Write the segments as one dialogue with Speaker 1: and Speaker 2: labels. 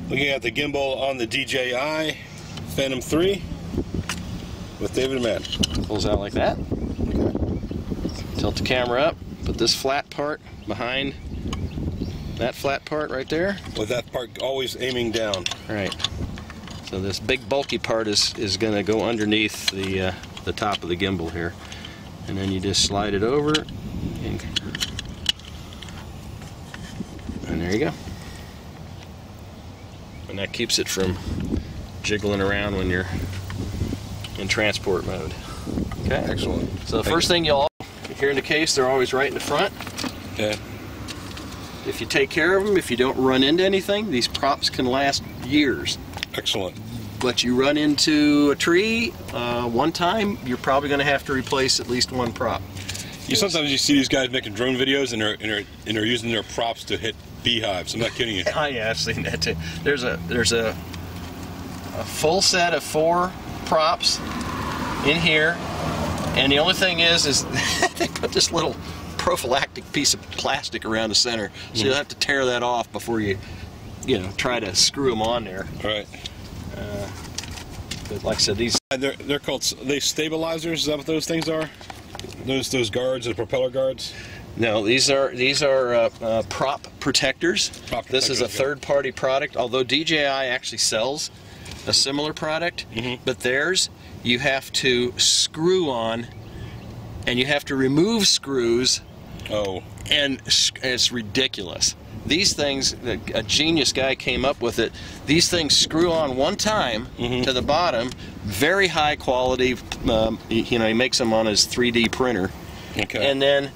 Speaker 1: Looking at the gimbal on the DJI Phantom 3 with David and Matt.
Speaker 2: Pulls out like that.
Speaker 1: Okay.
Speaker 2: Tilt the camera up. Put this flat part behind that flat part right there.
Speaker 1: With that part always aiming down.
Speaker 2: Right. So this big bulky part is going to go underneath the top of the gimbal here, and then you just slide it over, and there you go. And that keeps it from jiggling around when you're in transport mode. Okay.
Speaker 1: Excellent.
Speaker 2: So the first thing you'll, here in the case, they're always right in the front.
Speaker 1: Okay.
Speaker 2: If you take care of them, if you don't run into anything, these props can last years.
Speaker 1: Excellent.
Speaker 2: But you run into a tree one time, you're probably going to have to replace at least one prop.
Speaker 1: Sometimes you see these guys making drone videos and they're using their props to hit beehives. I'm not kidding you.
Speaker 2: Oh yeah, I've seen that too. There's a full set of 4 props in here, and the only thing is they put this little prophylactic piece of plastic around the center, so you'll have to tear that off before you try to screw them on there.
Speaker 1: Right.
Speaker 2: But like I said, these
Speaker 1: they're called stabilizers. Is that what those things are? Those guards, the propeller guards.
Speaker 2: No, these are prop protectors. This is a third-party product. Although DJI actually sells a similar product, but theirs you have to screw on, and you have to remove screws.
Speaker 1: Oh.
Speaker 2: And it's ridiculous. These things, a genius guy came up with it. These things screw on one time to the bottom, very high quality. He makes them on his 3D printer.
Speaker 1: Okay.
Speaker 2: And then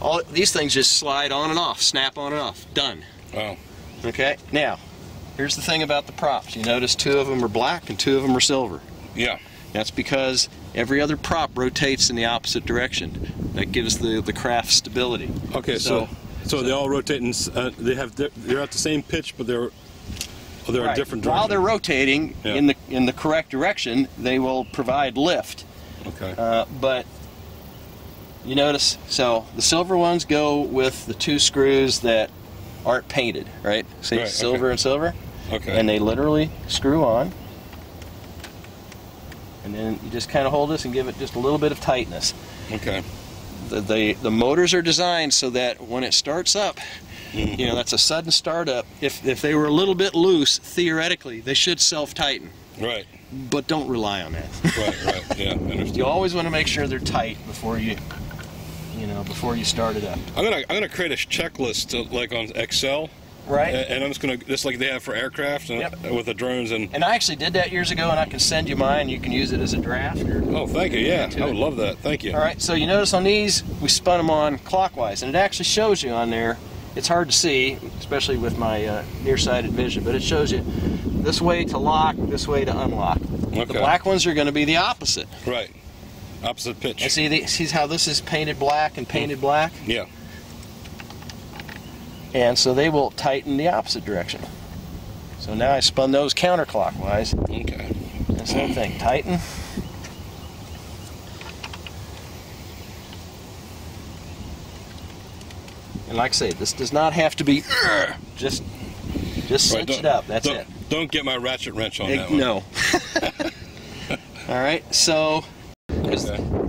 Speaker 2: all these things just slide on and off, snap on and off. Done.
Speaker 1: Wow.
Speaker 2: Okay. Now, here's the thing about the props. You notice 2 of them are black and 2 of them are silver.
Speaker 1: Yeah.
Speaker 2: That's because every other prop rotates in the opposite direction. That gives the craft stability.
Speaker 1: Okay. So they all rotate and they're at the same pitch, but they're
Speaker 2: right.
Speaker 1: a different direction.
Speaker 2: While they're rotating in the correct direction, they will provide lift.
Speaker 1: Okay.
Speaker 2: But you notice, so the silver ones go with the 2 screws that aren't painted, right? See,
Speaker 1: right,
Speaker 2: silver and silver.
Speaker 1: Okay.
Speaker 2: And they literally screw on. And then you just kind of hold this and give it just a little bit of tightness.
Speaker 1: Okay.
Speaker 2: The motors are designed so that when it starts up, that's a sudden startup. If they were a little bit loose, theoretically, they should self-tighten.
Speaker 1: Right.
Speaker 2: But don't rely on that.
Speaker 1: Right. Yeah, I understand.
Speaker 2: You always want to make sure they're tight before you start it up.
Speaker 1: I'm gonna create a checklist like on Excel.
Speaker 2: Right.
Speaker 1: And I'm just like they have for aircraft and with the drones
Speaker 2: and I actually did that years ago, and I can send you mine. You can use it as a draft.
Speaker 1: Oh, thank you. Yeah, I would love that. Thank you.
Speaker 2: All right. So you notice on these we spun them on clockwise, and it actually shows you on there. It's hard to see, especially with my nearsighted vision, but it shows you this way to lock, this way to unlock.
Speaker 1: Okay.
Speaker 2: The black ones are going to be the opposite.
Speaker 1: Right. Opposite pitch.
Speaker 2: And see how this is painted black and painted black?
Speaker 1: Yeah.
Speaker 2: And so they will tighten the opposite direction. So now I spun those counterclockwise.
Speaker 1: Okay.
Speaker 2: And same thing, tighten. And like I say, this does not have to be just cinch it up. That's it.
Speaker 1: Don't get my ratchet wrench on that one.
Speaker 2: No. All right. So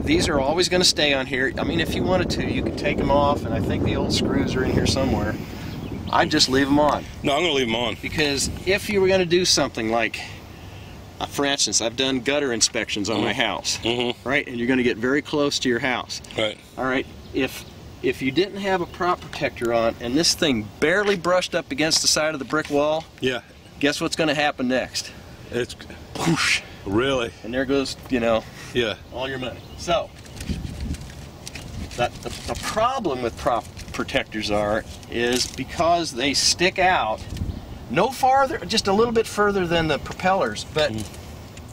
Speaker 2: these are always going to stay on here. I mean, if you wanted to, you could take them off, and I think the old screws are in here somewhere. I'd just leave them on.
Speaker 1: No, I'm going to leave them on.
Speaker 2: Because if you were going to do something like, for instance, I've done gutter inspections on my house, right? And you're going to get very close to your house.
Speaker 1: Right.
Speaker 2: All right. If you didn't have a prop protector on, and this thing barely brushed up against the side of the brick wall,
Speaker 1: yeah,
Speaker 2: guess what's going to happen next?
Speaker 1: It's
Speaker 2: whoosh.
Speaker 1: Really?
Speaker 2: And there goes,
Speaker 1: yeah,
Speaker 2: all your money. So, the problem with prop protectors is because they stick out no farther, just a little bit further than the propellers, but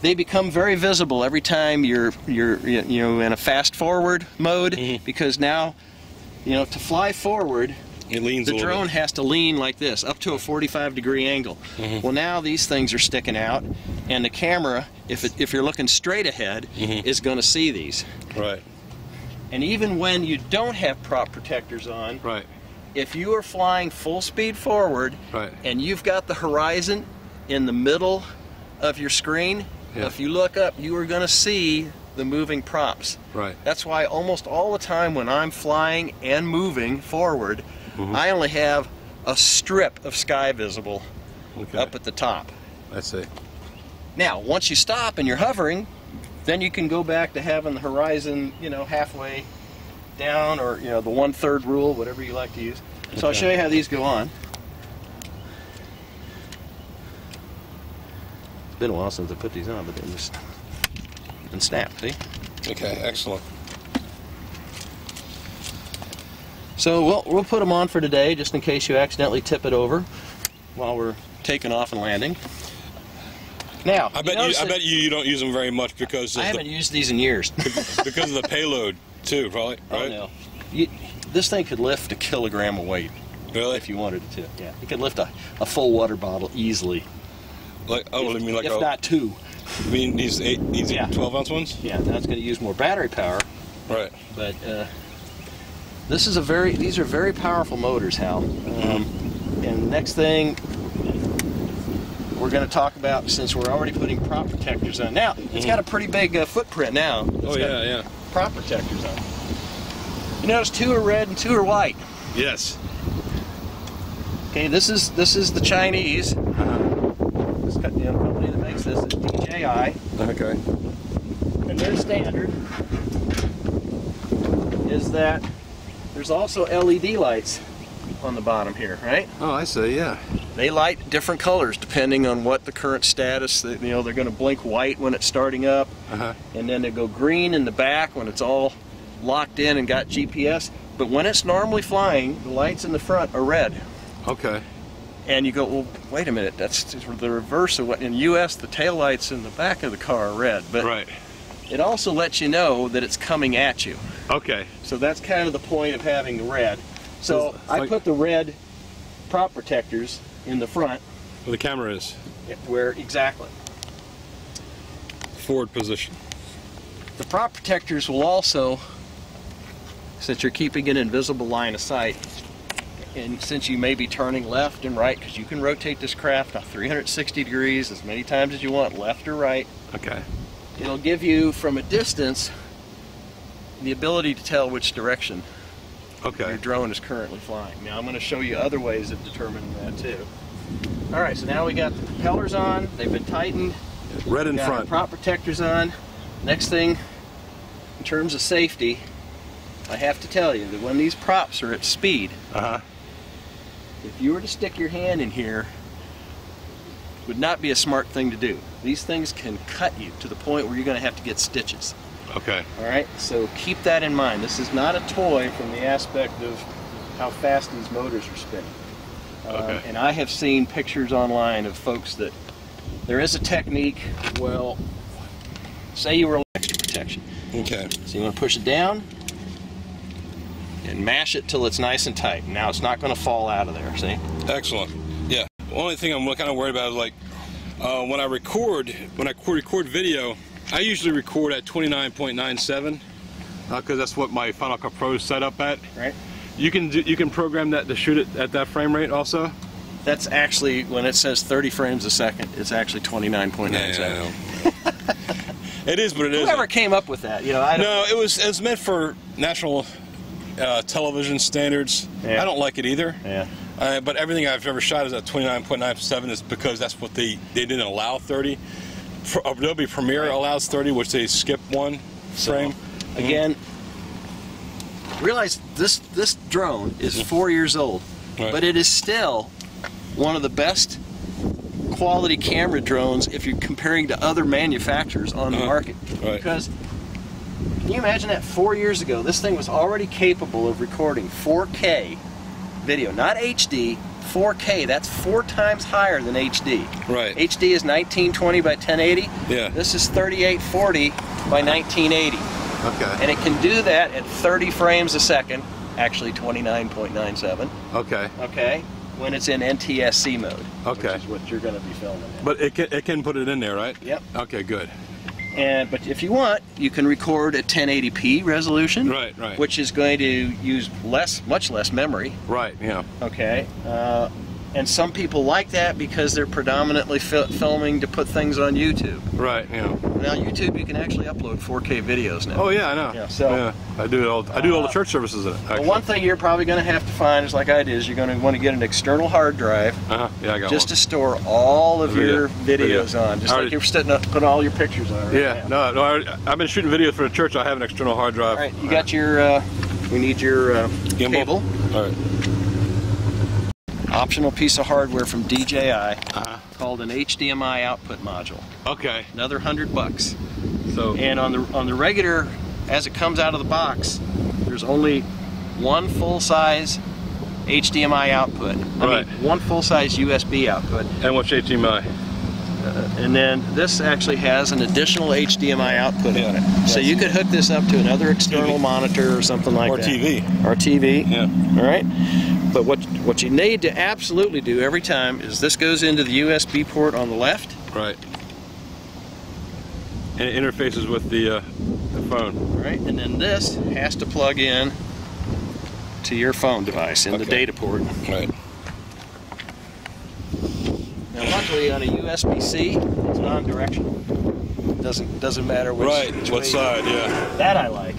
Speaker 2: they become very visible every time you're in a fast forward mode, because now, to fly forward, the drone has to lean like this, up to a 45-degree angle. Well, now these things are sticking out, and the camera, if you're looking straight ahead, is going to see these.
Speaker 1: Right.
Speaker 2: And even when you don't have prop protectors on,
Speaker 1: right,
Speaker 2: if you are flying full speed forward,
Speaker 1: right,
Speaker 2: and you've got the horizon in the middle of your screen.
Speaker 1: Yeah.
Speaker 2: If you look up, you are going to see the moving props.
Speaker 1: Right.
Speaker 2: That's why almost all the time when I'm flying and moving forward, I only have a strip of sky visible up at the top.
Speaker 1: I see.
Speaker 2: Now, once you stop and you're hovering, then you can go back to having the horizon, you know, halfway down, or, you know, the 1/3 rule, whatever you like to use. So I'll show you how these go on. It's been a while since I put these on, but they just and snap, see?
Speaker 1: Okay, excellent.
Speaker 2: So we'll put them on for today, just in case you accidentally tip it over while we're taking off and landing. Now,
Speaker 1: I bet you don't use them very much because
Speaker 2: I haven't used these in years.
Speaker 1: because of the payload too, probably, right?
Speaker 2: Oh no. This thing could lift 1 kilogram of weight.
Speaker 1: Really?
Speaker 2: If you wanted it to. Yeah. You could lift a full water bottle easily.
Speaker 1: Like, oh, you mean like
Speaker 2: if not 2.
Speaker 1: You mean these 12-ounce ones?
Speaker 2: Yeah, that's going to use more battery power.
Speaker 1: Right.
Speaker 2: But these are very powerful motors, Hal. And next thing we're going to talk about, since we're already putting prop protectors on. Now, it's got a pretty big footprint now.
Speaker 1: Oh yeah, yeah.
Speaker 2: Prop protectors on. You notice 2 are red and 2 are white.
Speaker 1: Yes.
Speaker 2: Okay, this is the Chinese. This company that makes this is DJI.
Speaker 1: Okay.
Speaker 2: And their standard is that there's also LED lights on the bottom here, right?
Speaker 1: Oh, I see. Yeah.
Speaker 2: They light different colors depending on what the current status. You know, they're going to blink white when it's starting up, and then they go green in the back when it's all locked in and got GPS. But when it's normally flying, the lights in the front are red.
Speaker 1: Okay.
Speaker 2: And you go, well, wait a minute, that's the reverse of what in the US the tail lights in the back of the car are red. But
Speaker 1: right.
Speaker 2: It also lets you know that it's coming at you.
Speaker 1: Okay.
Speaker 2: So that's kind of the point of having the red. So I put the red prop protectors in the front.
Speaker 1: Where the camera is.
Speaker 2: Where exactly.
Speaker 1: Forward position.
Speaker 2: The prop protectors will also, since you're keeping an invisible line of sight, and since you may be turning left and right, because you can rotate this craft 360 degrees as many times as you want, left or right.
Speaker 1: Okay.
Speaker 2: It'll give you, from a distance, the ability to tell which direction your drone is currently flying. Now I'm going to show you other ways of determining that too. All right, so now we got the propellers on. They've been tightened.
Speaker 1: Red in front.
Speaker 2: Prop protectors on. Next thing, in terms of safety, I have to tell you that when these props are at speed, if you were to stick your hand in here, it would not be a smart thing to do. These things can cut you to the point where you're going to have to get stitches.
Speaker 1: Okay.
Speaker 2: All right, so keep that in mind. This is not a toy from the aspect of how fast these motors are spinning. And I have seen pictures online of folks that there is a technique. Well, say you were extra protection.
Speaker 1: Okay.
Speaker 2: So you want to push it down and mash it till it's nice and tight. Now it's not going to fall out of there. See?
Speaker 1: Excellent. Yeah. The only thing I'm kind of worried about is like when I record video, I usually record at 29.97 because that's what my Final Cut Pro is set up at.
Speaker 2: Right.
Speaker 1: You can program that to shoot it at that frame rate also.
Speaker 2: That's actually, when it says 30 frames a second, it's actually 29.97.
Speaker 1: Yeah, it is, but it isn't.
Speaker 2: Whoever came up with that, you know, I don't.
Speaker 1: No, it was meant for national television standards.
Speaker 2: Yeah.
Speaker 1: I don't like it either.
Speaker 2: Yeah.
Speaker 1: But everything I've ever shot is at 29.97 is because that's what they didn't allow 30. Adobe Premiere allows 30, which they skip one frame.
Speaker 2: Again, realize this drone is 4 years old, but it is still one of the best quality camera drones if you're comparing to other manufacturers on the market. Because can you imagine that 4 years ago, this thing was already capable of recording 4K video, not HD, 4K. That's 4 times higher than HD.
Speaker 1: Right.
Speaker 2: HD is 1920 by 1080.
Speaker 1: Yeah.
Speaker 2: This is 3840 by 1980.
Speaker 1: Okay.
Speaker 2: And it can do that at 30 frames a second, actually 29.97.
Speaker 1: Okay.
Speaker 2: Okay. When it's in NTSC mode.
Speaker 1: Okay.
Speaker 2: Which is what you're going to be filming in.
Speaker 1: But it can put it in there, right?
Speaker 2: Yep.
Speaker 1: Okay, good.
Speaker 2: But if you want, you can record at 1080p resolution.
Speaker 1: Right, right.
Speaker 2: Which is going to use much less memory.
Speaker 1: Right, yeah.
Speaker 2: Okay. And some people like that because they're predominantly filming to put things on YouTube.
Speaker 1: Right. Yeah.
Speaker 2: Now YouTube, you can actually upload 4K videos now.
Speaker 1: Oh yeah, I know.
Speaker 2: Yeah. So
Speaker 1: yeah, I do it all. I do all the church services in it.
Speaker 2: The one thing you're probably going to have to find is, like I did, is you're going to want to get an external hard drive.
Speaker 1: Yeah, I got
Speaker 2: just
Speaker 1: one.
Speaker 2: to store all of your videos on, just like you're putting all your pictures on. Right
Speaker 1: yeah.
Speaker 2: now.
Speaker 1: No. I've been shooting videos for the church. I have an external hard drive.
Speaker 2: All right. You got your. We need your cable.
Speaker 1: All right.
Speaker 2: Optional piece of hardware from DJI called an HDMI output module.
Speaker 1: Okay.
Speaker 2: Another $100.
Speaker 1: So.
Speaker 2: And on the regular, as it comes out of the box, there's only one full-size HDMI output. I mean, one full-size USB output.
Speaker 1: And what's HDMI?
Speaker 2: And then this actually has an additional HDMI output on it. So you could hook this up to another external monitor or something like that.
Speaker 1: Or TV.
Speaker 2: Or TV.
Speaker 1: Yeah.
Speaker 2: All right. But what you need to absolutely do every time is this goes into the USB port on the left.
Speaker 1: Right. And it interfaces with the phone.
Speaker 2: Right. And then this has to plug in to your phone device in the data port.
Speaker 1: Right.
Speaker 2: Now, luckily on a USB-C, it's non-directional. Doesn't matter which
Speaker 1: what
Speaker 2: way
Speaker 1: side? Yeah.
Speaker 2: That I like.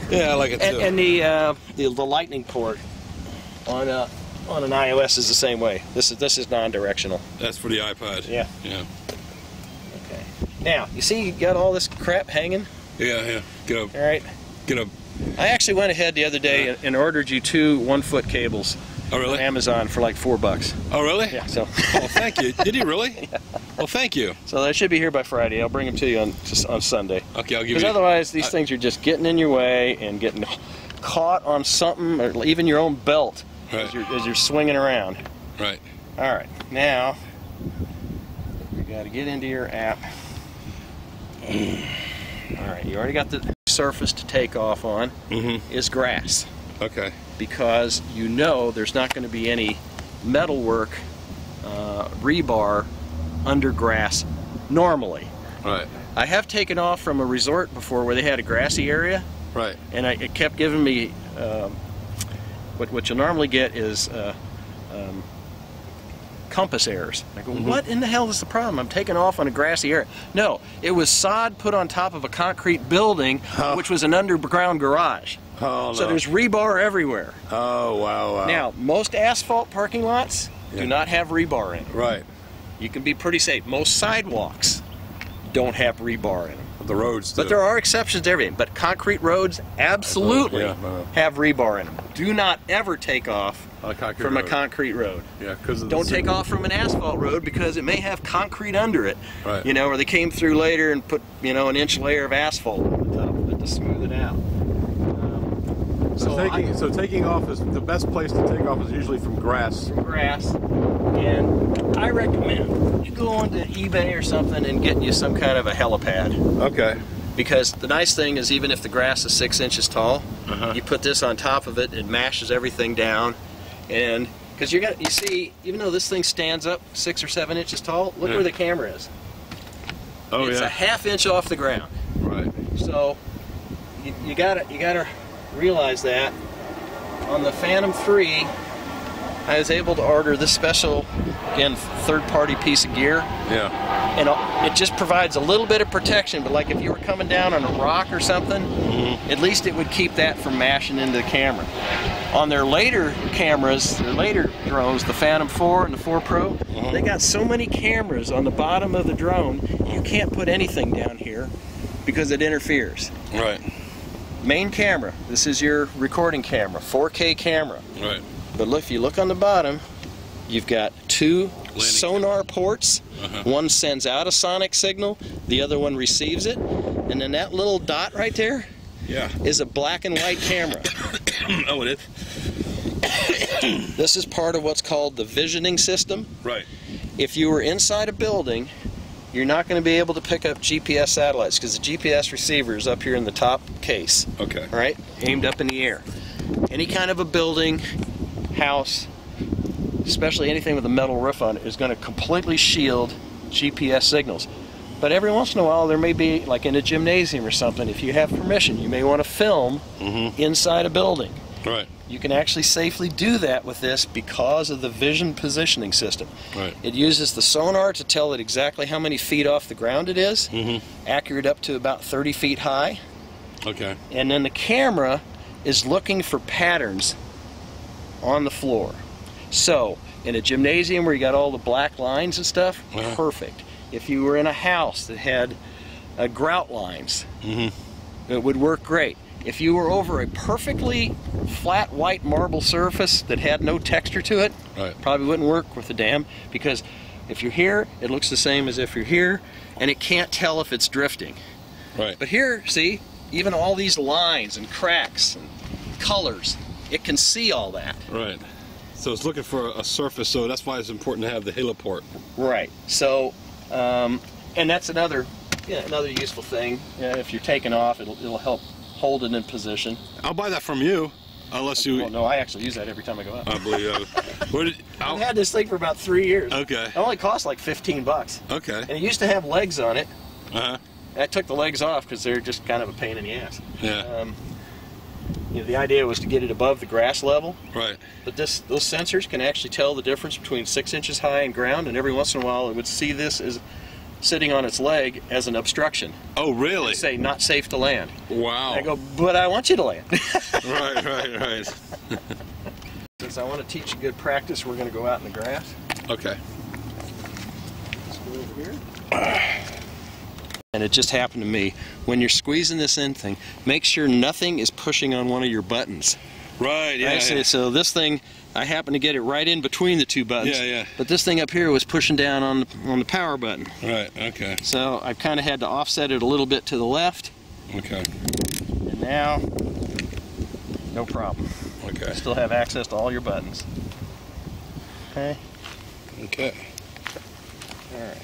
Speaker 1: Yeah, I like it too.
Speaker 2: And the lightning port on an iOS is the same way. This is non-directional.
Speaker 1: That's for the iPod.
Speaker 2: Yeah.
Speaker 1: Yeah.
Speaker 2: Okay. Now you see you got all this crap hanging.
Speaker 1: Yeah.
Speaker 2: All right.
Speaker 1: Get a.
Speaker 2: I actually went ahead the other day and ordered you 2 1-foot cables.
Speaker 1: Oh really?
Speaker 2: On Amazon for like $4.
Speaker 1: Oh really?
Speaker 2: Yeah. So.
Speaker 1: Oh, thank you. Did you really? Yeah. Well, thank you.
Speaker 2: So they should be here by Friday. I'll bring them to you on Sunday.
Speaker 1: Okay, I'll give you.
Speaker 2: Because otherwise, these things are just getting in your way and getting caught on something, or even your own belt as you're swinging around.
Speaker 1: Right.
Speaker 2: All right. Now you got to get into your app. All right. You already got the surface to take off on. Is grass.
Speaker 1: Okay.
Speaker 2: Because you know there's not going to be any metalwork, rebar under grass normally.
Speaker 1: Right.
Speaker 2: I have taken off from a resort before where they had a grassy area.
Speaker 1: Right.
Speaker 2: And it kept giving me what you'll normally get is compass errors. I go, what in the hell is the problem? I'm taking off on a grassy area. No, it was sod put on top of a concrete building, which was an underground garage.
Speaker 1: Oh, no.
Speaker 2: So there's rebar everywhere.
Speaker 1: Oh, wow.
Speaker 2: Now, most asphalt parking lots do not have rebar in them.
Speaker 1: Right.
Speaker 2: You can be pretty safe. Most sidewalks don't have rebar in them.
Speaker 1: The roads do.
Speaker 2: But there are exceptions to everything. But concrete roads absolutely have rebar in them. Do not ever take off from a concrete road.
Speaker 1: Yeah, because
Speaker 2: don't take off from an asphalt road because it may have concrete under it.
Speaker 1: Right.
Speaker 2: You know, or they came through later and put, you know, an inch layer of asphalt on the top of it to smooth it out.
Speaker 1: So taking off is the best place to take off is usually from grass.
Speaker 2: From grass, and I recommend you go onto eBay or something and getting you some kind of a helipad.
Speaker 1: Okay.
Speaker 2: Because the nice thing is, even if the grass is 6 inches tall, you put this on top of it, it mashes everything down, and because you see, even though this thing stands up 6 or 7 inches tall, look where the camera is.
Speaker 1: Oh
Speaker 2: it's a ½ inch off the ground.
Speaker 1: Right.
Speaker 2: So you gotta realize that. On the Phantom 3, I was able to order this special, again, third-party piece of gear.
Speaker 1: Yeah.
Speaker 2: And it just provides a little bit of protection, but like if you were coming down on a rock or something, at least it would keep that from mashing into the camera. On their later cameras, their later drones, the Phantom 4 and the 4 Pro, they got so many cameras on the bottom of the drone, you can't put anything down here because it interferes.
Speaker 1: Right.
Speaker 2: Main camera, this is your recording camera, 4K camera.
Speaker 1: Right.
Speaker 2: But look, if you look on the bottom, you've got 2 sonar ports. One sends out a sonic signal, the other one receives it, and then that little dot right there is a black and white camera.
Speaker 1: Oh, it is?
Speaker 2: This is part of what's called the visioning system.
Speaker 1: Right.
Speaker 2: If you were inside a building, you're not going to be able to pick up GPS satellites because the GPS receiver is up here in the top case.
Speaker 1: Okay.
Speaker 2: All right? Aimed up in the air. Any kind of a building, house, especially anything with a metal roof on it, is going to completely shield GPS signals. But every once in a while there may be, like in a gymnasium or something, if you have permission, you may want to film inside a building.
Speaker 1: Right.
Speaker 2: you can actually safely do that with this because of the vision positioning system.
Speaker 1: Right.
Speaker 2: It uses the sonar to tell it exactly how many feet off the ground it is, accurate up to about 30 feet high.
Speaker 1: Okay.
Speaker 2: And then the camera is looking for patterns on the floor. So, in a gymnasium where you got all the black lines and stuff, perfect. If you were in a house that had grout lines, it would work great. If you were over a perfectly flat white marble surface that had no texture to it, probably wouldn't work with the dam, because if you're here, it looks the same as if you're here, and it can't tell if it's drifting.
Speaker 1: Right.
Speaker 2: But here, see, even all these lines and cracks and colors, it can see all that.
Speaker 1: Right. So it's looking for a surface, so that's why it's important to have the heliport.
Speaker 2: Right. So, and that's another useful thing. If you're taking off, it'll help hold it in position.
Speaker 1: I'll buy that from you, unless you...
Speaker 2: Well, no, I actually use that every time I go out.
Speaker 1: I believe that.
Speaker 2: I've had this thing for about 3 years.
Speaker 1: Okay.
Speaker 2: It only cost like 15 bucks.
Speaker 1: Okay.
Speaker 2: And it used to have legs on it.
Speaker 1: Uh-huh.
Speaker 2: I took the legs off because they're just kind of a pain in the ass.
Speaker 1: Yeah.
Speaker 2: You know, the idea was to get it above the grass level.
Speaker 1: Right.
Speaker 2: But those sensors can actually tell the difference between 6 inches high and ground, and every once in a while it would see this as sitting on its leg as an obstruction.
Speaker 1: Oh, really?
Speaker 2: It'd say not safe to land.
Speaker 1: Wow.
Speaker 2: And I go, but I want you to land.
Speaker 1: Right.
Speaker 2: Since I want to teach you good practice, we're going to go out in the grass.
Speaker 1: Okay.
Speaker 2: Let's go over here. And it just happened to me. When you're squeezing this in thing, make sure nothing is pushing on one of your buttons.
Speaker 1: Right, yeah.
Speaker 2: So this thing, I happened to get it right in between the two buttons.
Speaker 1: Yeah.
Speaker 2: But this thing up here was pushing down on the power button.
Speaker 1: Right, okay.
Speaker 2: So I kind of had to offset it a little bit to the left.
Speaker 1: Okay.
Speaker 2: And now, no problem.
Speaker 1: Okay.
Speaker 2: Still have access to all your buttons. Okay.
Speaker 1: Okay.
Speaker 2: All right.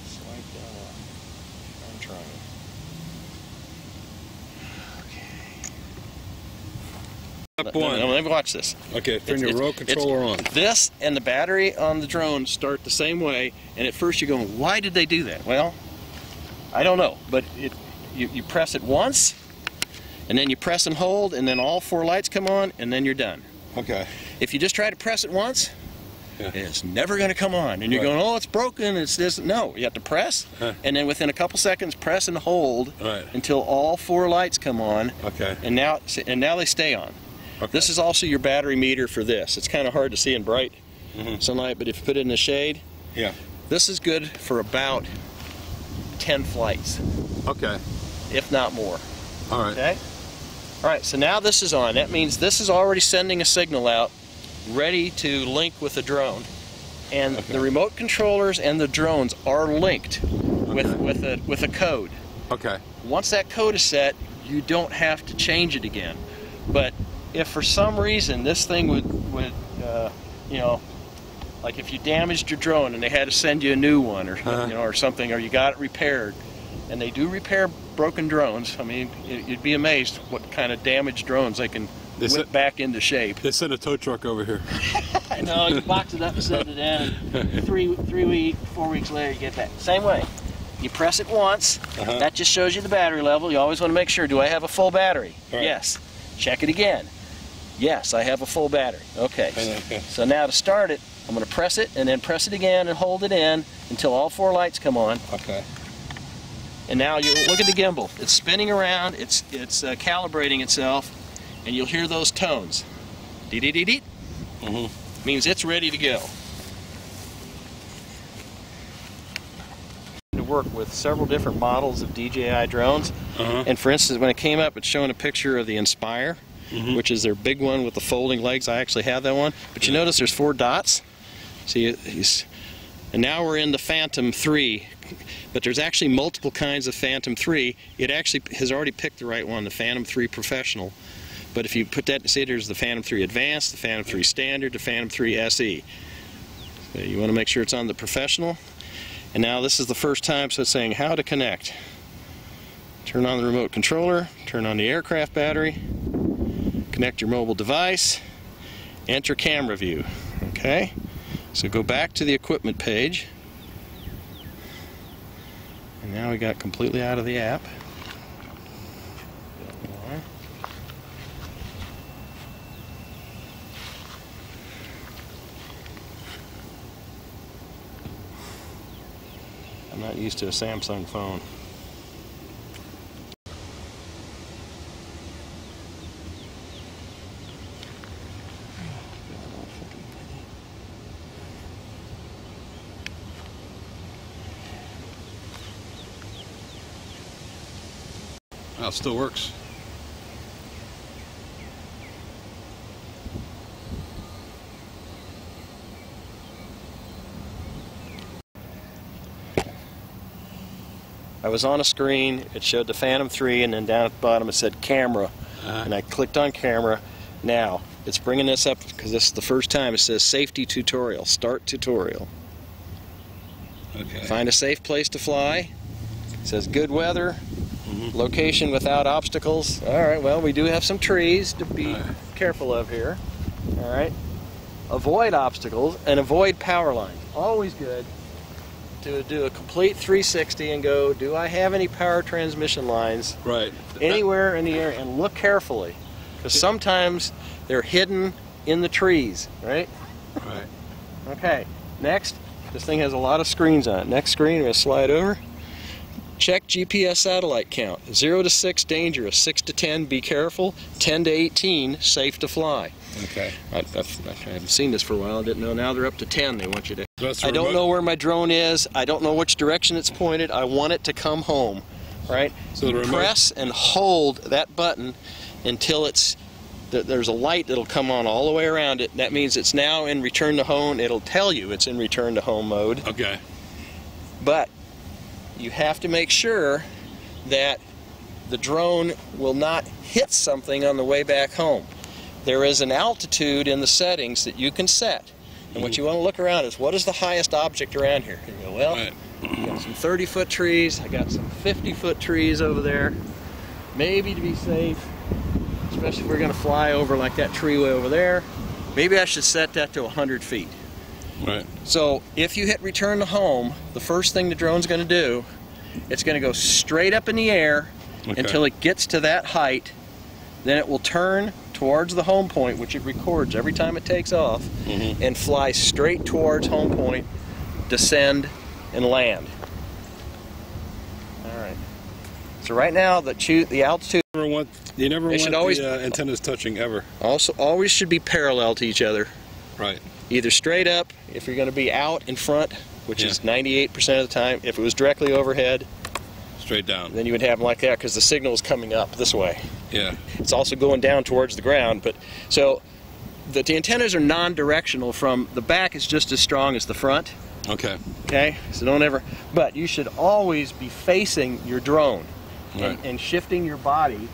Speaker 2: Slide down off. I'm trying.
Speaker 1: Step one.
Speaker 2: Let me watch this.
Speaker 1: Okay, turn your remote controller on.
Speaker 2: This and the battery on the drone start the same way, and at first you're going, why did they do that? Well, I don't know, but you press it once, and then you press and hold, and then all 4 lights come on, and then you're done.
Speaker 1: Okay.
Speaker 2: If you just try to press it once, it's never going to come on, and you're going, oh, it's broken, it's this. No, you have to press, and then within a couple seconds, press and hold until all 4 lights come on.
Speaker 1: Okay.
Speaker 2: And now they stay on. Okay. This is also your battery meter for this. It's kind of hard to see in bright sunlight, but if you put it in the shade, this is good for about 10 flights.
Speaker 1: Okay.
Speaker 2: If not more.
Speaker 1: All right.
Speaker 2: Okay? All right, so now this is on. That means this is already sending a signal out, ready to link with the drone. And the remote controllers and the drones are linked with a code.
Speaker 1: Okay.
Speaker 2: Once that code is set, you don't have to change it again. But if for some reason this thing would you know, like if you damaged your drone and they had to send you a new one, or you know, or something, or you got it repaired, and they do repair broken drones. I mean, you'd be amazed what kind of damaged drones they can whip back into shape.
Speaker 1: They sent a tow truck over here.
Speaker 2: I know, you box it up and send it in, and 4 weeks later you get that. Same way. You press it once, that just shows you the battery level. You always want to make sure, do I have a full battery? Yes. Check it again. Yes, I have a full battery. Okay. So now to start it, I'm going to press it and then press it again and hold it in until all 4 lights come on.
Speaker 1: Okay.
Speaker 2: And now you look at the gimbal. It's spinning around. It's calibrating itself, and you'll hear those tones. Dee dee dee dee. Means it's ready to go. To work with several different models of DJI drones, and for instance, when it came up, it's showing a picture of the Inspire. Which is their big one with the folding legs. I actually have that one. But you notice there's 4 dots? See, and now we're in the Phantom 3. But there's actually multiple kinds of Phantom 3. It actually has already picked the right one, the Phantom 3 Professional. But if you put that, see, there's the Phantom 3 Advanced, the Phantom 3 Standard, the Phantom 3 SE. So you want to make sure it's on the Professional. And now this is the first time, so it's saying how to connect. Turn on the remote controller, turn on the aircraft battery, connect your mobile device, enter camera view. Okay, so go back to the equipment page, and now we got completely out of the app. Not used to a Samsung phone.
Speaker 1: Oh, it still works.
Speaker 2: I was on a screen, it showed the Phantom 3, and then down at the bottom it said camera. And I clicked on camera. Now, it's bringing this up because this is the first time it says safety tutorial, start tutorial.
Speaker 1: Okay.
Speaker 2: Find a safe place to fly. It says good weather, location without obstacles. Alright, well, we do have some trees to be careful of here. Alright. Avoid obstacles and avoid power lines. Always good to do a complete 360 and go, do I have any power transmission lines anywhere in the area, and look carefully, because sometimes they're hidden in the trees, right?
Speaker 1: Right.
Speaker 2: Okay, next, this thing has a lot of screens on it. Next screen, we're going to slide over. Check GPS satellite count. 0 to 6, dangerous. 6 to 10, be careful. 10 to 18, safe to fly.
Speaker 1: Okay.
Speaker 2: I haven't seen this for a while. I didn't know. Now they're up to 10. They want you to.
Speaker 1: So
Speaker 2: I don't know where my drone is. I don't know which direction it's pointed. I want it to come home. Right?
Speaker 1: So the remote...
Speaker 2: Press and hold that button until it's. There's a light that'll come on all the way around it. That means it's now in return to home. It'll tell you it's in return to home mode.
Speaker 1: Okay.
Speaker 2: But you have to make sure that the drone will not hit something on the way back home. There is an altitude in the settings that you can set. And what you want to look around is, what is the highest object around here? You go, well, I got some 30-foot trees, I got some 50-foot trees over there. Maybe to be safe, especially if we're going to fly over like that tree way over there, maybe I should set that to 100 feet.
Speaker 1: Right.
Speaker 2: So if you hit return to home, the first thing the drone's going to do, it's going to go straight up in the air until it gets to that height. Then it will turn towards the home point, which it records every time it takes off, and fly straight towards home point, descend, and land. All right. So right now, the altitude.
Speaker 1: You never want the antennas touching ever.
Speaker 2: Also, always should be parallel to each other.
Speaker 1: Right.
Speaker 2: Either straight up, if you're going to be out in front, which is 98% of the time. If it was directly overhead,
Speaker 1: straight down.
Speaker 2: Then you would have them like that, because the signal is coming up this way.
Speaker 1: Yeah.
Speaker 2: It's also going down towards the ground, but so the antennas are non-directional. From the back is just as strong as the front.
Speaker 1: Okay.
Speaker 2: Okay. So don't ever. But you should always be facing your drone and shifting your body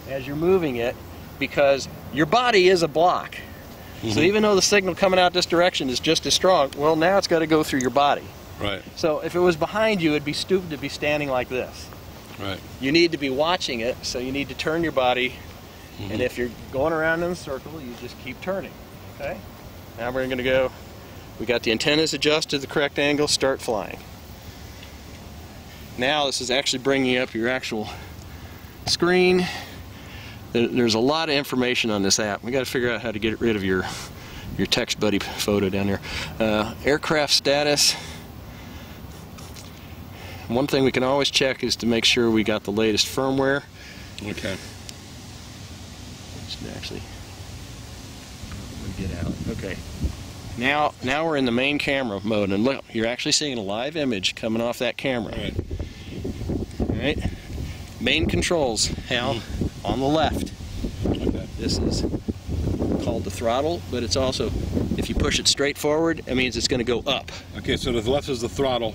Speaker 2: as you're moving it, because your body is a block. So even though the signal coming out this direction is just as strong, well, now it's got to go through your body.
Speaker 1: Right.
Speaker 2: So if it was behind you, it'd be stupid to be standing like this.
Speaker 1: Right.
Speaker 2: You need to be watching it, so you need to turn your body, and if you're going around in a circle, you just keep turning. Okay? Now we're going to go, we got the antennas adjusted to the correct angle, start flying. Now this is actually bringing up your actual screen. There's a lot of information on this app. We got to figure out how to get rid of your text buddy photo down there. Aircraft status. One thing we can always check is to make sure we got the latest firmware.
Speaker 1: Okay.
Speaker 2: Actually, get out. Okay. Now we're in the main camera mode, and look, you're actually seeing a live image coming off that camera. All right. Main controls, Hal, on the left.
Speaker 1: Okay.
Speaker 2: This is called the throttle, but it's also, if you push it straight forward, it means it's going to go up.
Speaker 1: Okay, so the left is the throttle.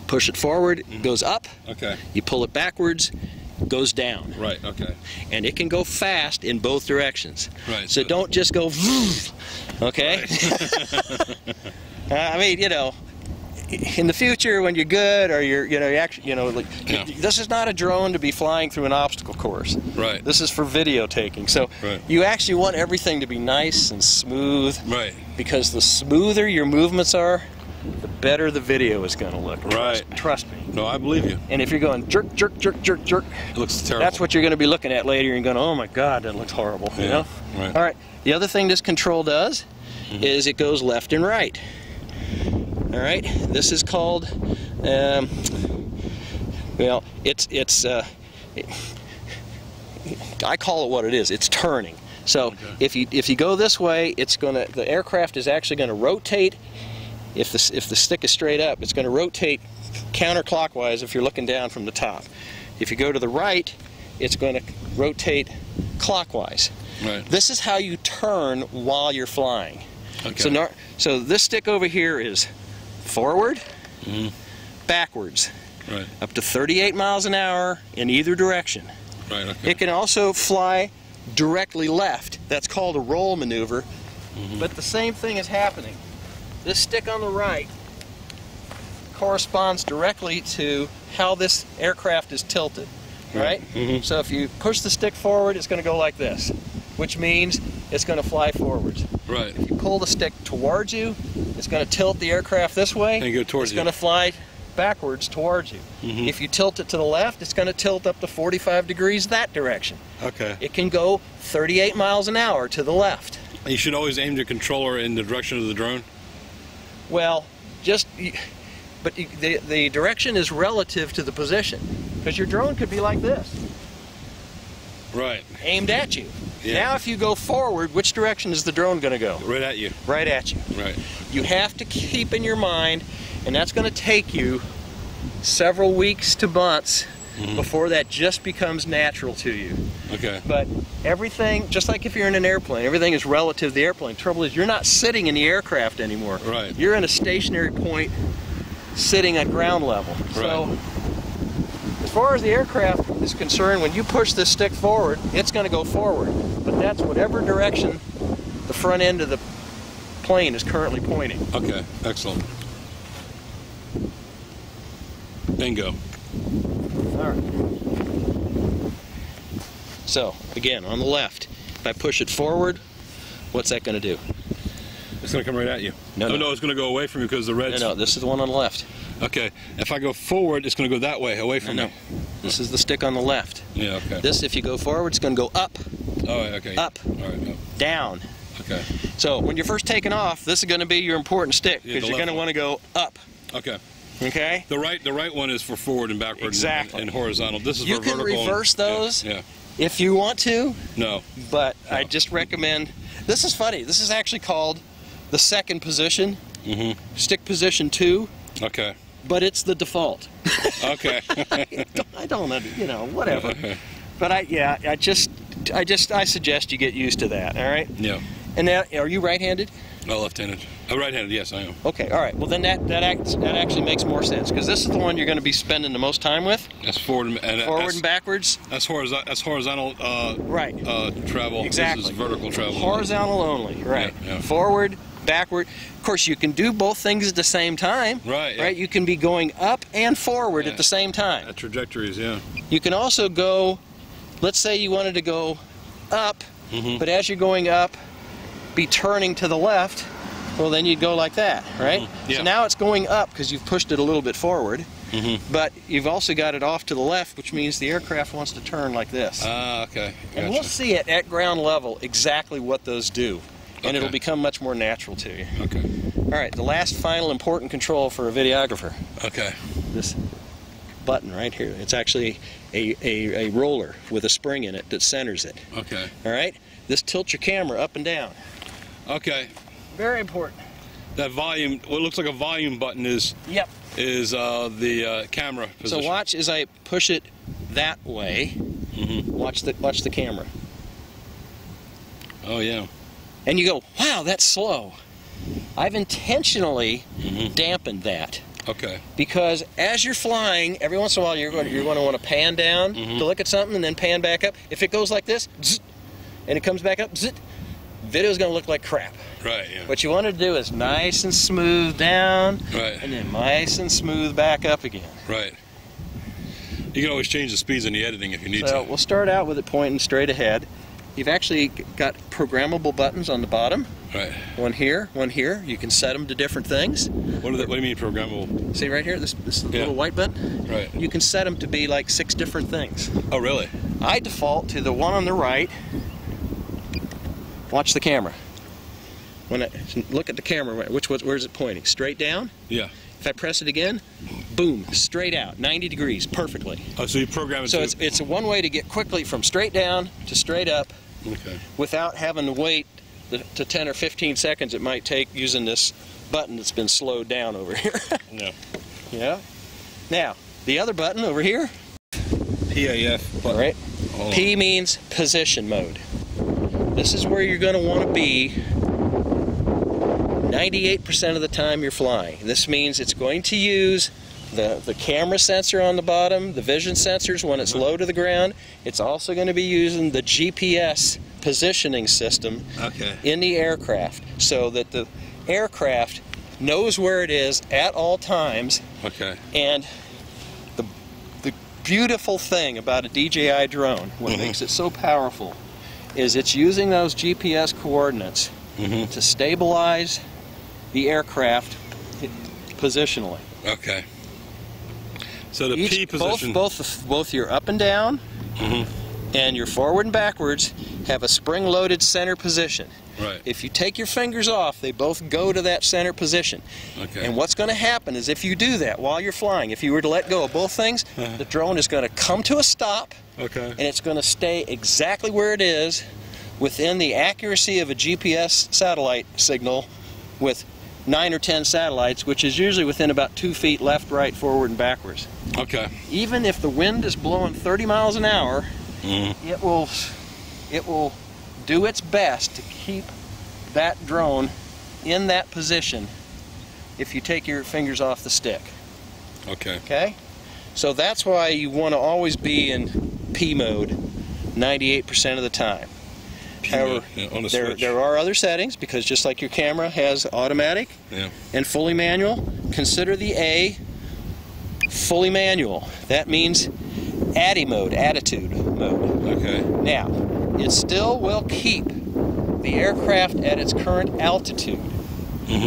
Speaker 2: Push it forward, it goes up.
Speaker 1: Okay.
Speaker 2: You pull it backwards, goes down.
Speaker 1: Right, okay.
Speaker 2: And it can go fast in both directions.
Speaker 1: Right.
Speaker 2: So don't just go, okay? Right. I mean, you know, in the future when you're good, or you're actually, like, this is not a drone to be flying through an obstacle course.
Speaker 1: Right.
Speaker 2: This is for video taking. So you actually want everything to be nice and smooth.
Speaker 1: Right.
Speaker 2: Because the smoother your movements are, the better the video is going to look.
Speaker 1: Right.
Speaker 2: Trust me.
Speaker 1: No, I believe you.
Speaker 2: And if you're going jerk, jerk, jerk, jerk, jerk,
Speaker 1: it looks terrible.
Speaker 2: That's what you're going to be looking at later and going, oh my God, that looks horrible. You know?
Speaker 1: Right.
Speaker 2: All right. The other thing this control does is it goes left and right. All right. This is called Well, I call it what it is. It's turning. So
Speaker 1: okay.
Speaker 2: if you go this way, the aircraft is actually going to rotate. If the stick is straight up, it's going to rotate counterclockwise if you're looking down from the top. If you go to the right, it's going to rotate clockwise.
Speaker 1: Right.
Speaker 2: This is how you turn while you're flying.
Speaker 1: Okay.
Speaker 2: So this stick over here is forward, backwards,
Speaker 1: right.
Speaker 2: up to 38 miles an hour in either direction.
Speaker 1: Right. Okay.
Speaker 2: It can also fly directly left. That's called a roll maneuver. But the same thing is happening. This stick on the right corresponds directly to how this aircraft is tilted, right? So if you push the stick forward, it's going to go like this, which means it's going to fly forwards.
Speaker 1: Right.
Speaker 2: If you pull the stick towards you, it's going to tilt the aircraft this way.
Speaker 1: And go towards
Speaker 2: it's going to fly backwards towards you. If you tilt it to the left, it's going to tilt up to 45 degrees that direction.
Speaker 1: Okay.
Speaker 2: It can go 38 miles an hour to the left.
Speaker 1: You should always aim your controller in the direction of the drone?
Speaker 2: Well, but the direction is relative to the position, because your drone could be like this.
Speaker 1: Right.
Speaker 2: Aimed at you.
Speaker 1: Yeah.
Speaker 2: Now if you go forward, which direction is the drone going to go?
Speaker 1: Right at you.
Speaker 2: Right at you.
Speaker 1: Right.
Speaker 2: You have to keep in your mind, and that's going to take you several weeks to months before that just becomes natural to you.
Speaker 1: Okay.
Speaker 2: But everything, just like if you're in an airplane, everything is relative to the airplane. Trouble is, you're not sitting in the aircraft anymore.
Speaker 1: Right.
Speaker 2: You're in a stationary point sitting at ground level.
Speaker 1: Right.
Speaker 2: So as far as the aircraft is concerned, when you push this stick forward, it's going to go forward. But that's whatever direction the front end of the plane is currently pointing.
Speaker 1: Okay, excellent. Bingo.
Speaker 2: All right. So, again, on the left, if I push it forward, what's that going to do?
Speaker 1: It's going to come right at you.
Speaker 2: No,
Speaker 1: no, it's going to go away from you because the red's...
Speaker 2: No, this is the one on the left.
Speaker 1: Okay, if I go forward, it's going to go that way, away from
Speaker 2: No,
Speaker 1: me.
Speaker 2: this is the stick on the left.
Speaker 1: Yeah, okay.
Speaker 2: This, if you go forward, it's going to go up,
Speaker 1: Oh, okay.
Speaker 2: up,
Speaker 1: All right, up.
Speaker 2: down.
Speaker 1: Okay.
Speaker 2: So, when you're first taking off, this is going to be your important stick,
Speaker 1: Yeah,
Speaker 2: because
Speaker 1: the
Speaker 2: you're going to
Speaker 1: left
Speaker 2: want to go up.
Speaker 1: Okay.
Speaker 2: Okay?
Speaker 1: The right one is for forward and backward.
Speaker 2: Exactly.
Speaker 1: And horizontal. This is
Speaker 2: You
Speaker 1: for
Speaker 2: can
Speaker 1: vertical.
Speaker 2: reverse those.
Speaker 1: Yeah.
Speaker 2: If you want to,
Speaker 1: No.
Speaker 2: but
Speaker 1: No.
Speaker 2: I just recommend, this is funny, this is actually called the second position, stick position 2,
Speaker 1: Okay.
Speaker 2: but it's the default.
Speaker 1: Okay.
Speaker 2: I don't, you know, whatever. But I suggest you get used to that, all right?
Speaker 1: Yeah.
Speaker 2: And now, are you right-handed?
Speaker 1: No, left-handed. Oh, right-handed, yes, I am.
Speaker 2: Okay, all right. Well, then that actually makes more sense, because this is the one you're going to be spending the most time with.
Speaker 1: That's forward and
Speaker 2: Forward and backwards.
Speaker 1: That's horizontal.
Speaker 2: Right.
Speaker 1: Travel.
Speaker 2: Exactly.
Speaker 1: This is vertical travel.
Speaker 2: Horizontal only. Right.
Speaker 1: Yeah, yeah.
Speaker 2: Forward, backward. Of course, you can do both things at the same time.
Speaker 1: Right. Yeah.
Speaker 2: Right. You can be going up and forward at the same time.
Speaker 1: Trajectories, yeah.
Speaker 2: You can also go. Let's say you wanted to go up, but as you're going up, be turning to the left. Well, then you'd go like that, right?
Speaker 1: Yeah.
Speaker 2: So now it's going up because you've pushed it a little bit forward, but you've also got it off to the left, which means the aircraft wants to turn like this.
Speaker 1: Ah, okay. Gotcha.
Speaker 2: And we'll see it at ground level exactly what those do, and
Speaker 1: Okay.
Speaker 2: it'll become much more natural to you.
Speaker 1: Okay.
Speaker 2: All right, the last final important control for a videographer.
Speaker 1: Okay.
Speaker 2: This button right here. It's actually a roller with a spring in it that centers it.
Speaker 1: Okay.
Speaker 2: All right? This tilts your camera up and down.
Speaker 1: Okay.
Speaker 2: Very important.
Speaker 1: That volume, what looks like a volume button is
Speaker 2: Yep.
Speaker 1: the camera position.
Speaker 2: So watch as I push it that way. Watch the camera.
Speaker 1: Oh yeah.
Speaker 2: And you go, wow, that's slow. I've intentionally dampened that.
Speaker 1: Okay.
Speaker 2: Because as you're flying, every once in a while you're going to want to pan down to look at something and then pan back up. If it goes like this, zzz, and it comes back up, zzz, video's going to look like crap.
Speaker 1: Right. Yeah.
Speaker 2: What you want to do is nice and smooth down,
Speaker 1: Right.
Speaker 2: and then nice and smooth back up again.
Speaker 1: Right. You can always change the speeds in the editing if you need
Speaker 2: So
Speaker 1: to.
Speaker 2: we'll start out with it pointing straight ahead. You've actually got programmable buttons on the bottom.
Speaker 1: Right.
Speaker 2: One here, one here. You can set them to different things.
Speaker 1: What do you mean programmable?
Speaker 2: See right here, this
Speaker 1: Yeah.
Speaker 2: little white button?
Speaker 1: Right.
Speaker 2: You can set them to be like 6 different things.
Speaker 1: Oh really?
Speaker 2: I default to the one on the right. Watch the camera. Look at the camera. Where's it pointing? Straight down?
Speaker 1: Yeah.
Speaker 2: If I press it again, boom, straight out, 90 degrees, perfectly.
Speaker 1: Oh, so you program it
Speaker 2: So
Speaker 1: to...
Speaker 2: it's one way to get quickly from straight down to straight up,
Speaker 1: okay,
Speaker 2: without having to wait the 10 or 15 seconds it might take using this button that's been slowed down over here.
Speaker 1: yeah.
Speaker 2: Yeah. Now, the other button over here.
Speaker 1: PAF button.
Speaker 2: Right. P means position mode. This is where you're going to want to be 98% of the time you're flying. This means it's going to use the camera sensor on the bottom, the vision sensors when it's low to the ground. It's also going to be using the GPS positioning system in the aircraft, so that the aircraft knows where it is at all times.
Speaker 1: Okay.
Speaker 2: And the beautiful thing about a DJI drone, what makes it so powerful, is it's using those GPS coordinates to stabilize the aircraft positionally.
Speaker 1: Okay. So the P position...
Speaker 2: Both your up and down and your forward and backwards have a spring-loaded center position.
Speaker 1: Right.
Speaker 2: If you take your fingers off, they both go to that center position.
Speaker 1: Okay.
Speaker 2: And what's going to happen is if you do that while you're flying, if you were to let go of both things, the drone is going to come to a stop, and it's going to stay exactly where it is within the accuracy of a GPS satellite signal with 9 or 10 satellites, which is usually within about 2 feet left, right, forward, and backwards.
Speaker 1: Okay.
Speaker 2: Even if the wind is blowing 30 miles an hour, it will do its best to keep that drone in that position if you take your fingers off the stick.
Speaker 1: Okay.
Speaker 2: Okay? So that's why you want to always be in P mode 98% of the time. However,
Speaker 1: on the switch.
Speaker 2: there are other settings, because just like your camera has automatic and fully manual, consider the A fully manual. That means ATTI mode, attitude mode.
Speaker 1: Okay.
Speaker 2: Now, it still will keep the aircraft at its current altitude,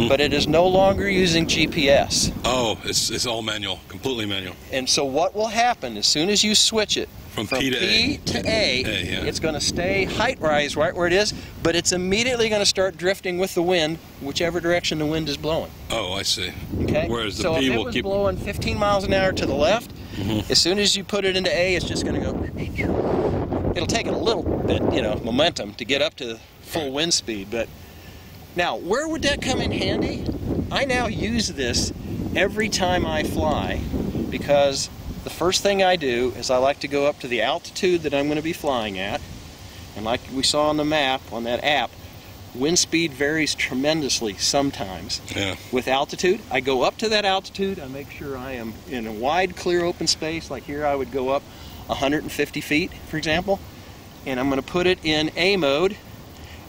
Speaker 2: but it is no longer using GPS.
Speaker 1: Oh, it's all manual, completely manual.
Speaker 2: And so what will happen as soon as you switch it
Speaker 1: from P to A,
Speaker 2: it's going to stay height rise right where it is, but it's immediately going to start drifting with the wind, whichever direction the wind is blowing.
Speaker 1: Oh, I see.
Speaker 2: Okay.
Speaker 1: Whereas the
Speaker 2: so
Speaker 1: P
Speaker 2: if it
Speaker 1: will
Speaker 2: was
Speaker 1: keep
Speaker 2: blowing 15 miles an hour to the left, as soon as you put it into A, it's just going to go. It'll take it a little bit, momentum to get up to full wind speed. But now, where would that come in handy? I now use this every time I fly, because the first thing I do is I like to go up to the altitude that I'm going to be flying at, and like we saw on the map, on that app, wind speed varies tremendously sometimes.
Speaker 1: Yeah.
Speaker 2: With altitude, I go up to that altitude, I make sure I am in a wide, clear, open space. Like here, I would go up 150 feet, for example, and I'm going to put it in A mode,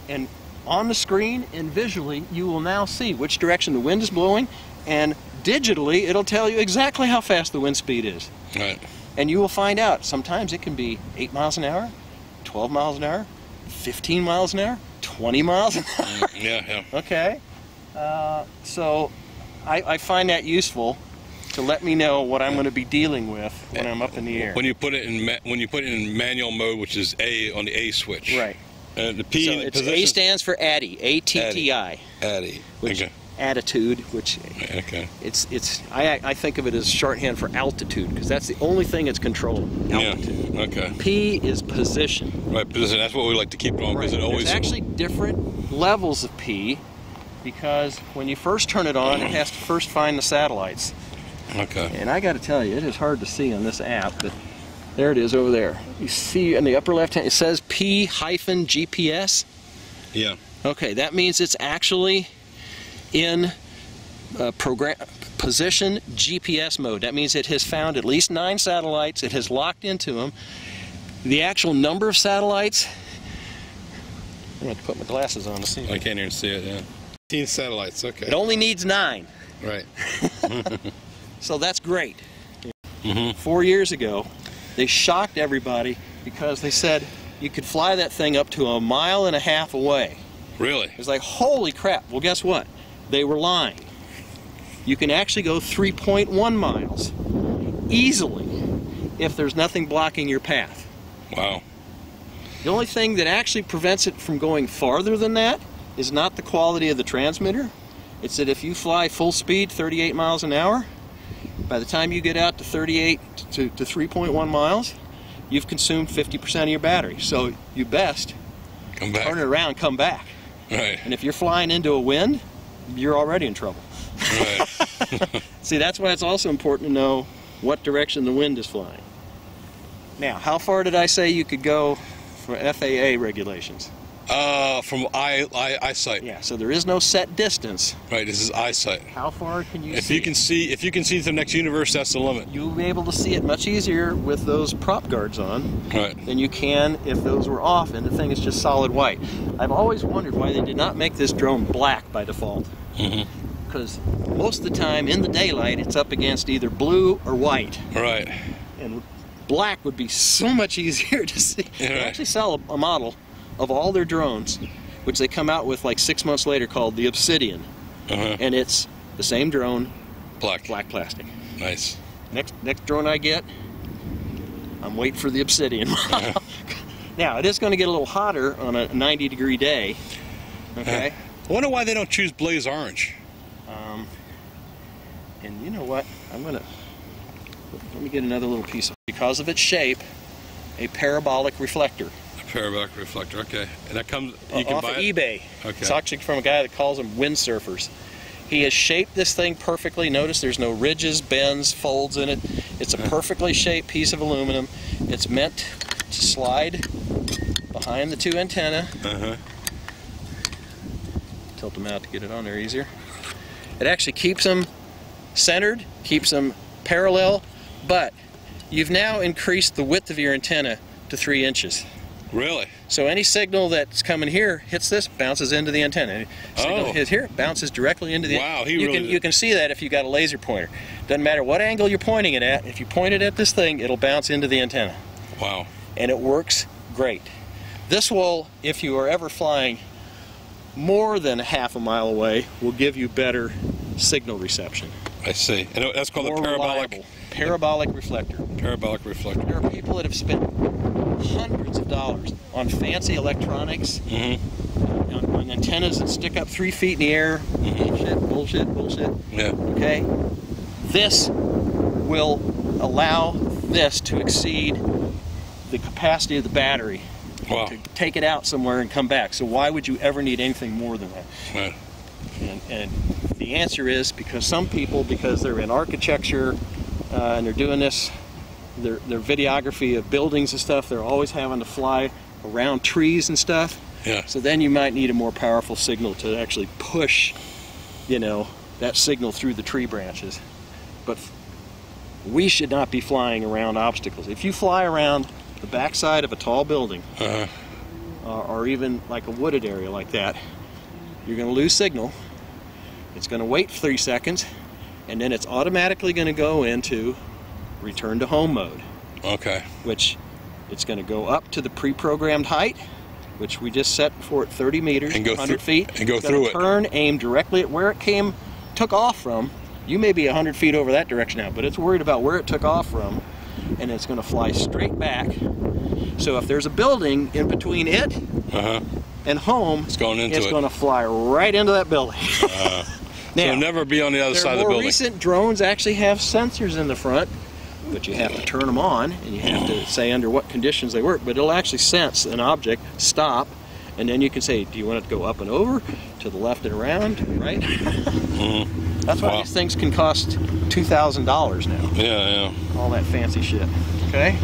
Speaker 2: and on the screen and visually, you will now see which direction the wind is blowing, and digitally, it'll tell you exactly how fast the wind speed is.
Speaker 1: Right.
Speaker 2: And you will find out, sometimes it can be 8 miles an hour, 12 miles an hour, 15 miles an hour, 20 miles an hour.
Speaker 1: Yeah.
Speaker 2: Okay. So I find that useful to let me know what I'm going to be dealing with when I'm up in the air.
Speaker 1: When you put it in manual mode, which is A on the A switch.
Speaker 2: Right.
Speaker 1: The P.
Speaker 2: So it's A stands for ATTI. A-T-T-I.
Speaker 1: ATTI.
Speaker 2: Which
Speaker 1: Okay.
Speaker 2: Attitude, which I think of it as shorthand for altitude, because that's the only thing it's controlling. Altitude.
Speaker 1: Yeah. Okay.
Speaker 2: P is position.
Speaker 1: Right, position. That's what we like to keep it on, because it always.
Speaker 2: There's actually different levels of P, because when you first turn it on, it has to first find the satellites.
Speaker 1: Okay.
Speaker 2: And I got to tell you, it is hard to see on this app, but there it is over there. You see in the upper left hand, it says P-GPS.
Speaker 1: Yeah.
Speaker 2: Okay, that means it's actually in position GPS mode. That means it has found at least 9 satellites. It has locked into them. The actual number of satellites, I'm going to have to put my glasses on to see.
Speaker 1: I can't even see it, yeah. 15 satellites, okay.
Speaker 2: It only needs 9.
Speaker 1: Right.
Speaker 2: So that's great. 4 years ago, they shocked everybody because they said you could fly that thing up to 1.5 miles away.
Speaker 1: Really?
Speaker 2: It was like, holy crap. Well, guess what? They were lying. You can actually go 3.1 miles easily if there's nothing blocking your path.
Speaker 1: Wow.
Speaker 2: The only thing that actually prevents it from going farther than that is not the quality of the transmitter. It's that if you fly full speed, 38 miles an hour, by the time you get out to 38 to 3.1 miles, you've consumed 50% of your battery. So you best
Speaker 1: come back.
Speaker 2: Turn it around, come back.
Speaker 1: Right.
Speaker 2: And if you're flying into a wind, you're already in trouble.
Speaker 1: Right.
Speaker 2: See, that's why it's also important to know what direction the wind is flying. Now, how far did I say you could go for FAA regulations?
Speaker 1: From eyesight.
Speaker 2: Yeah, so there is no set distance.
Speaker 1: Right, this is eyesight.
Speaker 2: How far can you
Speaker 1: If
Speaker 2: see?
Speaker 1: you can see to the next universe, that's the limit.
Speaker 2: You'll be able to see it much easier with those prop guards on
Speaker 1: Right.
Speaker 2: than you can if those were off and the thing is just solid white. I've always wondered why they did not make this drone black by default. Because most of the time in the daylight it's up against either blue or white.
Speaker 1: Right.
Speaker 2: And black would be so much easier to see.
Speaker 1: Yeah,
Speaker 2: They
Speaker 1: right.
Speaker 2: actually sell a model of all their drones, which they come out with like 6 months later, called the Obsidian. And it's the same drone,
Speaker 1: Black.
Speaker 2: plastic.
Speaker 1: Nice.
Speaker 2: Next drone I get, I'm waiting for the Obsidian model. Now, it is going to get a little hotter on a 90-degree day. Okay?
Speaker 1: I wonder why they don't choose blaze orange.
Speaker 2: And you know what? Let me get another little piece. Because of its shape, a parabolic reflector.
Speaker 1: A parabolic reflector, okay. And that comes, you can
Speaker 2: off
Speaker 1: buy
Speaker 2: of
Speaker 1: it?
Speaker 2: eBay.
Speaker 1: Okay.
Speaker 2: It's actually from a guy that calls them windsurfers. He has shaped this thing perfectly. Notice there's no ridges, bends, folds in it. It's a perfectly shaped piece of aluminum. It's meant to slide behind the 2 antennae. Tilt them out to get it on there easier. It actually keeps them centered, keeps them parallel, but you've now increased the width of your antenna to 3 inches.
Speaker 1: Really?
Speaker 2: So any signal that's coming here hits this, bounces into the antenna. Any signal hits here, bounces directly into the
Speaker 1: Wow,
Speaker 2: you can see that if you got a laser pointer. Doesn't matter what angle you're pointing it at, if you point it at this thing, it'll bounce into the antenna.
Speaker 1: Wow.
Speaker 2: And it works great. This will, if you are ever flying more than half a mile away, will give you better signal reception.
Speaker 1: I see. And that's called
Speaker 2: More
Speaker 1: a
Speaker 2: reliable. Parabolic reflector.
Speaker 1: Parabolic reflector.
Speaker 2: There are people that have spent hundreds of dollars on fancy electronics, on antennas that stick up 3 feet in the air. Bullshit.
Speaker 1: Yeah.
Speaker 2: Okay? This will allow this to exceed the capacity of the battery.
Speaker 1: Wow.
Speaker 2: To take it out somewhere and come back. So why would you ever need anything more than that?
Speaker 1: Right.
Speaker 2: And the answer is because some people, because they're in architecture and they're doing this, their videography of buildings and stuff, they're always having to fly around trees and stuff.
Speaker 1: Yeah.
Speaker 2: So then you might need a more powerful signal to actually push, that signal through the tree branches. But we should not be flying around obstacles. If you fly around the backside of a tall building, or even like a wooded area like that, you're going to lose signal. It's going to wait 3 seconds, and then it's automatically going to go into return to home mode.
Speaker 1: Okay.
Speaker 2: Which it's going to go up to the pre-programmed height, which we just set for at 30 meters,
Speaker 1: And go
Speaker 2: 100 feet.
Speaker 1: and go
Speaker 2: It's
Speaker 1: through
Speaker 2: gonna
Speaker 1: it.
Speaker 2: Turn, aim directly at where it took off from. You may be 100 feet over that direction now, but it's worried about where it took off from, and it's going to fly straight back. So if there's a building in between it and home,
Speaker 1: It's going into it.
Speaker 2: going to fly right into that building.
Speaker 1: So never be on the other side of the
Speaker 2: More
Speaker 1: building.
Speaker 2: recent drones actually have sensors in the front, but you have to turn them on, and you have to say under what conditions they work. But it'll actually sense an object, stop, and then you can say, do you want it to go up and over, to the left and around, right? That's why these things can cost $2,000 now.
Speaker 1: Yeah.
Speaker 2: All that fancy shit. Okay?